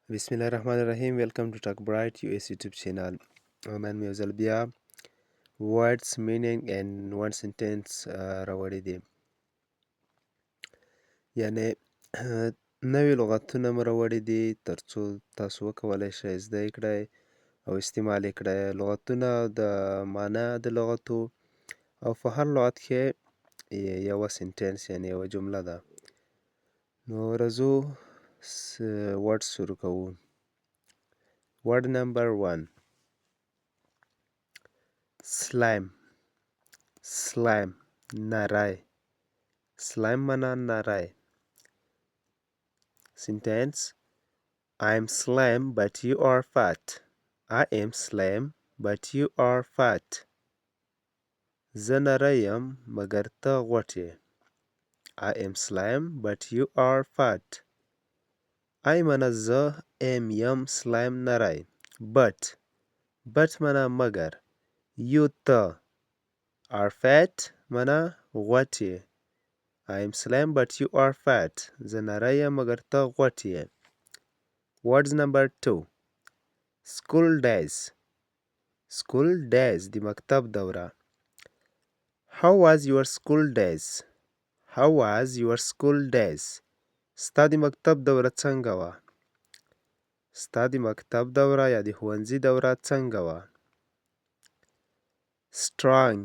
Bismillahirrahmanirrahim. Welcome to Talk Bright US YouTube channel. نن مې یو ځل بیا words meaning and one sentence راوړی دي. یعنی نوې لغتونه مې راوړي دي ترڅو تاسو وکولای شئ زده یې کړئ او استعمال یې کړئ. لغتونه د معنا د لغتو او په هر لغت کې یوه سنټنس یعنی یوه جمله ده. نو راځو words شروع کوو. Word number 1. Slime. Slime. نری. Slime mana نری. Sentence. I'm slim but you are fat. I am slim but you are fat. زه نری یم مګر ته غوټ یې. I am slim but you are fat. I mana زه یم slim نری. But mana مګر. You ته. Are fat mana غوټ یې. I am slim but you are fat. زه نری یم مګر ته غوټ یې. Words number 2. School days. School days د مکتب دوره. How was your school days? How was your school days? ستا د مکتب دوره څنګه وه؟ ستا د مکتب دوره یا د ښوونځي دوره څنګه وه؟ Strong.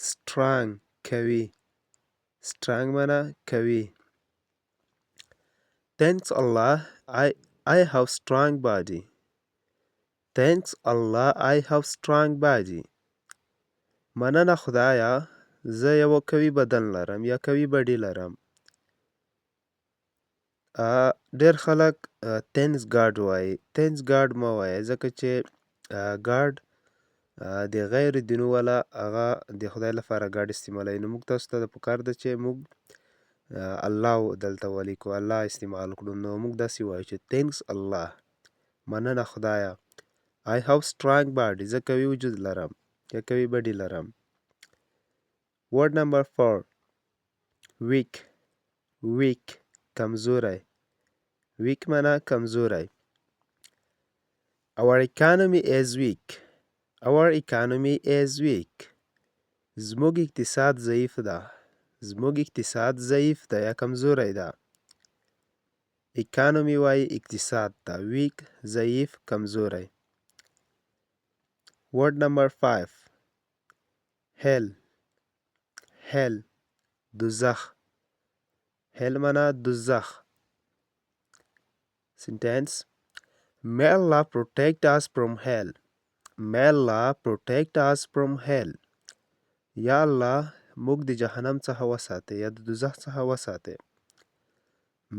Strong قوي. Strong mana قوي. Thanks Allah I have strong body. Thanks Allah I have strong body. مننه خدایا زه یو قوي بدن لرم یا قوي بډی لرم. ډېر خلک thanks God وایي. Thanks God مه وایه ځکه چې God د غیر دینو والا هغه د خدای لپاره God استعمالوي. نو موږ تاسو ته د پکار ده چې موږ الله دلته ولیکو الله استعمال کړو. نو موږ داسې وایو چې thanks Allah مننه خدایا I have strong body زه قوي وجود لرم یا قوي بډی لرم. Word number 4. Weak. Weak کمزوری. Weak mana کمزوری. Our economy is weak. Our economy is weak. زموږ اقتصاد ضعیف ده. زموږ اقتصاد ضعیف ده یا کمزوری ده. economy وایي اقتصاد ته. weak ضعیف کمزوری. Word number 5. Hell. Hell دوزخ. Hell mana دوزخ. Sentence. May Allah protect us from hell. May Allah protect us from hell. یا الله موږ د جهنم څخه وساتې یا د دوزخ څخه وساتې.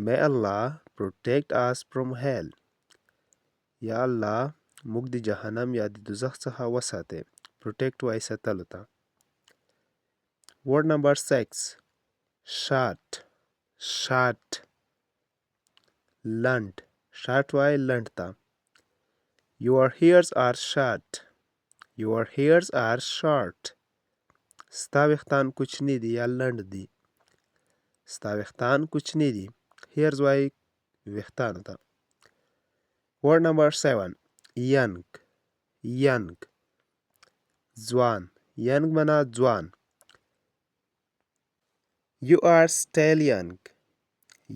May Allah protect us from hell. یا الله موږ د جهنم یا د دوزخ څخه وساتې. Protect وایي ساتلو ته. Word number 6. Short. Short لنډ. Short وایي لنډ ته. Your hairs are short. Your hairs are short. ستا ویښتان کوچني دي یا لنډ دي. ستا ویښتان کوچني دي. hairs وایي ویښتانو ته. Word number 7. Young. Young ځوان. Young mana ځوان. You are still young.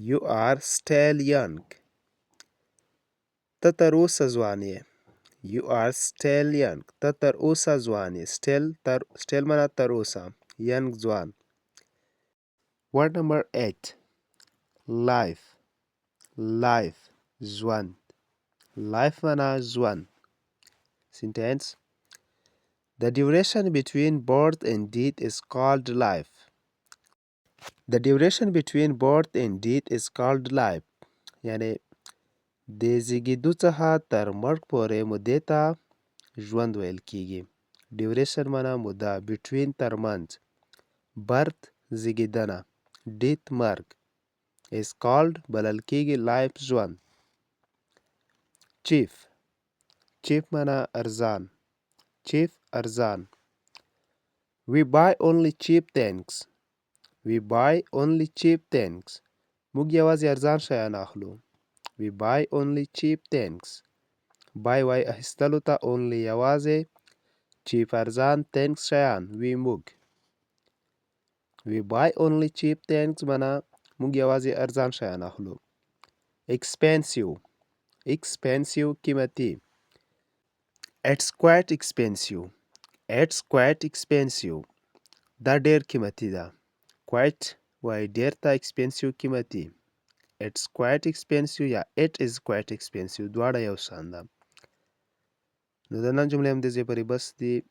You are still young. ته تر اوسه ځوان یې. You are still young. ته تر اوسه ځوان یې. Still mana تر اوسه. Young ځوان. Word number 8. Life. Life ژوند. Life mana ژوند. Sentence. The duration between birth and death is called life. The duration between birth and death is called life. یعنی د زیږېدو څخه تر مرګ پورې مودې ته ژوند ویل کیږي. Duration mana موده. Between ترمنځ. Birth زیږېدنه. Death مرګ. Is called بلل کیږي life ژوند. Cheap. Cheap mana ارزان. Cheap ارزان. We buy only cheap things. We buy only cheap things. موږ یوازې ارزان شیان اخلو. We buy only cheap things. Buy wai ahistaluta only yawaze cheap arzan things shayan we mug. We buy only cheap things mana mug yawaze arzan shayan ahlu. Expensive. Expensive kimati. It's quite expensive. It's quite expensive. Da der kimati da. Quite wai derta expensive kimati. It's quite expensive. Yeah, it is quite expensive. Dwada yausanda. Nudanan jumle amde pari bas di.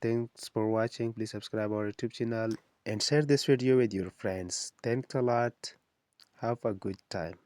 Thanks for watching. Please subscribe our YouTube channel and share this video with your friends. Thanks a lot. Have a good time.